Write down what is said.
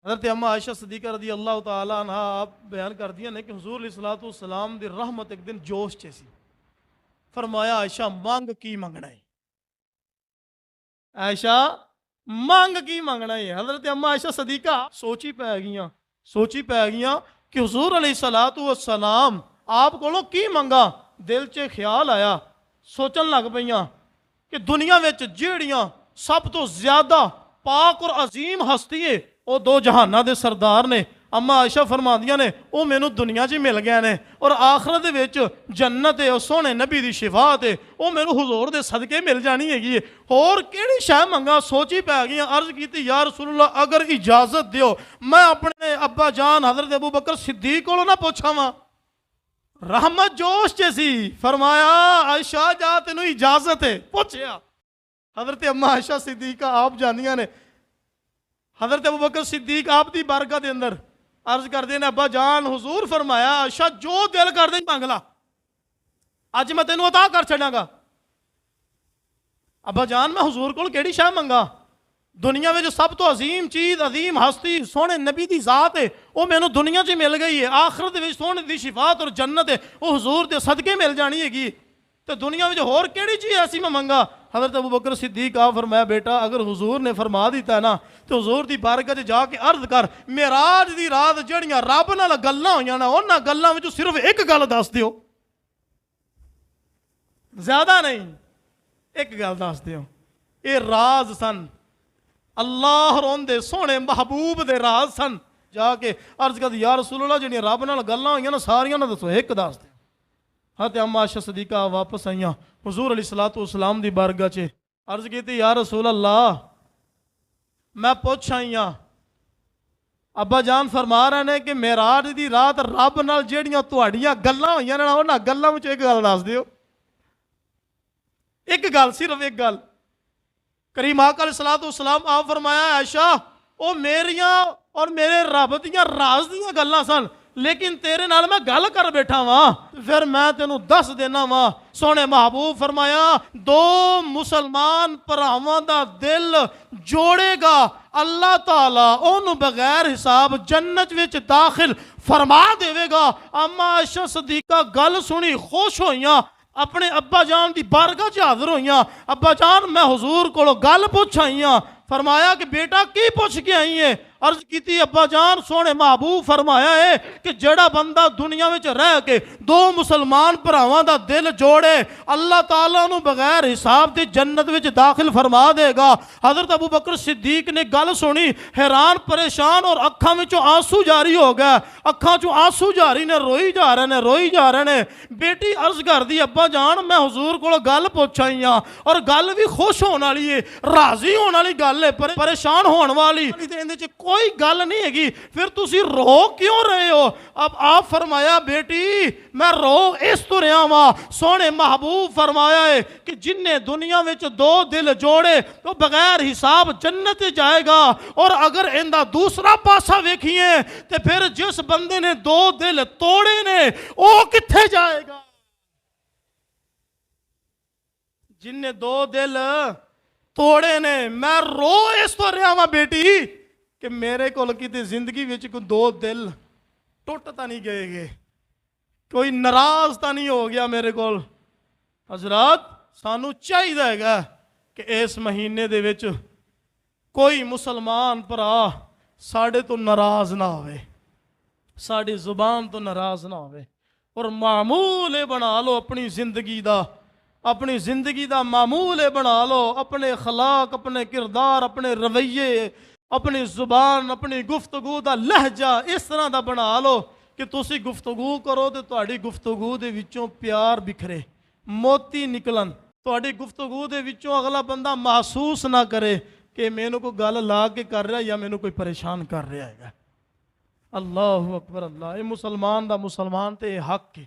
حضرت اما عائشہ صدیقہ رضی اللہ تعالیٰ عنہ آپ بیان کر دیا نے کہ حضور علیہ الصلوۃ والسلام دی رحمت ایک دن جوش چ سی. فرمایا عائشہ مانگ کی منگنا ہے. عائشہ مانگ کی منگنا ہے. حضرت اما عائشہ صدیقہ سوچی پی گئیاں کہ حضور علیہ الصلوۃ والسلام آپ کو کی منگا. دل چ خیال آیا, سوچن لگ پیاں کہ دنیا وچ جیڑیاں سب تو زیادہ پاک اور عظیم ہستی ہے وہ دو جہانہ دے سردار نے. اما عائشہ فرماندیاں نے وہ مینوں دنیا چ مل گئے نے اور آخرت وچ جنت ہے اور سونے نبی دی شفاعت ہے وہ مینوں حضور دے صدقے مل جانی ہے. اور کیڑی شے منگا سوچی پی گئی. عرض کیتی یا رسول اللہ اگر اجازت دیو میں اپنے ابا جان حضرت ابو بکر صدیق کو نہ پوچھاں وا. رحمت جوش چ سی. فرمایا عائشہ جا تینوں اجازت ہے. پوچھیا حضرت اما عائشہ صدیقہ آپ جانیاں نے حضرت ابو بکر صدیق آپ دی بارگاہ دے اندر عرض کر دے نے ابا جان حضور فرمایا عائشہ جو دل کر دے مانگ لا اج میں تینوں عطا کر چھڑاں گا. ابا جان میں حضور کول کیڑی شے منگا. دنیا میں جو سب تو عظیم چیز عظیم ہستی سونے نبی دی ذات ہے وہ مینوں دنیا چ مل گئی ہے. آخرت وچ سونے دی شفاعت اور جنت ہے وہ حضور دے صدقے مل جانی ہے گی. تو دنیا میں جو اور کیڑی چیز ایسی میں منگا. حضرت ابو بکر صدیق آپ فرمایا بیٹا اگر حضور نے فرما دیتا ہے نا تو حضور دی بارگاہ جا کے عرض کر معراج دی رات جڑیاں رب نال گلاں ہویاں نا انہاں گلاں وچوں صرف ایک گل دس دیو, زیادہ نہیں, ایک گل دس دیو. اے راز سن اللہ روندے سونے محبوب دے راز سن. جا کے عرض کر یا رسول اللہ جڑیاں رب نال گلاں ہویاں نا ساریاں نہ دسو ایک دس دیو. حضرت اما عائشہ صدیقہ واپس آئیاں حضور علیہ الصلوۃ والسلام دی بارگاہ چ عرض کیتی یا رسول اللہ میں پوچھ آئیاں ابا جان فرما رہے ہیں کہ معراج دی رات رب نال جیڑیاں تہاڈیاں گلاں ہویاں نے انہاں گلاں وچ ایک گل دس دیو. ایک گل, صرف ایک گل. کریم آقا علیہ الصلوۃ والسلام آپ فرمایا عائشہ او میریاں اور میرے رب دیاں راز دیاں گلاں سن لیکن تیرے نال میں گل کر بیٹھا وا پھر میں تینوں دس دینا وا. سونے محبوب فرمایا دو مسلمان پراواں دا دل جوڑے گا اللہ تعالیٰ اونوں بغیر حساب جنت وچ داخل فرما دے گا. اما عائشہ صدیقہ گل سنی خوش ہوئیاں, اپنے ابا جان دی بارگاہ چ حاضر ہوئیاں. ابا جان میں حضور کو گل پوچھ آئیاں. فرمایا کہ بیٹا کی پوچھ کے آئی ہے. عرض کیتی ابا جان سونے محبوب فرمایا ہے کہ جڑا بندہ دنیا میں رہ کے دو مسلمان پراواں دا دل جوڑے اللہ تعالیٰ نو بغیر حساب دی جنت وچ داخل فرما دے گا. حضرت ابو بکر صدیق نے گل سنی حیران پریشان اور اکھاں وچوں آنسو جاری ہو گیا. اکھاں چوں آنسو جاری نے روئی جا رہے نے. بیٹی عرض کر دی ابا جان میں حضور کو گل پوچھ آئی ہاں اور گل بھی خوش ہونے والی ہے راضی ہونے والی گل ہے پریشان ہونے والی کوئی گل نہیں ہے گی. پھر تسی رو کیوں رہے ہو؟ اب آپ فرمایا بیٹی میں رو اس تو رہا ہاں. سونے محبوب فرمایا ہے کہ جن نے دنیا وچ دو دل جوڑے تو بغیر حساب جنت جائے گا. اور اگر اندہ دوسرا پاسا ویکھیے تو پھر جس بندے نے دو دل توڑے نے وہ کتھے جائے گا؟ جن نے دو دل توڑے نے. میں رو اس تو رہا ہاں بیٹی کہ میرے کو کتے زندگی وچ کوئی دو دل ٹوٹ تا نہیں گئے کوئی ناراض تا نہیں ہو گیا میرے کو. حضرات سانو چاہیے گا کہ اس مہینے دے وچ کوئی مسلمان بھرا ساڈے تو ناراض نہ ہوئے, ساڈی زبان تو ناراض نہ ہوئے. اور معمول بنا لو اپنی زندگی دا معمول بنا لو. اپنے اخلاق اپنے کردار اپنے رویے اپنی زبان اپنی گفتگو دا لہجہ اس طرح دا بنا لو کہ تسی گفتگو کرو تو تہاڈی گفتگو دے وچوں پیار بکھرے موتی نکلن. تہاڈی گفتگو دے وچوں اگلا بندہ محسوس نہ کرے کہ مینوں کوئی گل لا کے کر رہا یا مینوں کوئی پریشان کر رہا ہے. اللہ اکبر اللہ. یہ مسلمان دا مسلمان تے حق ہے.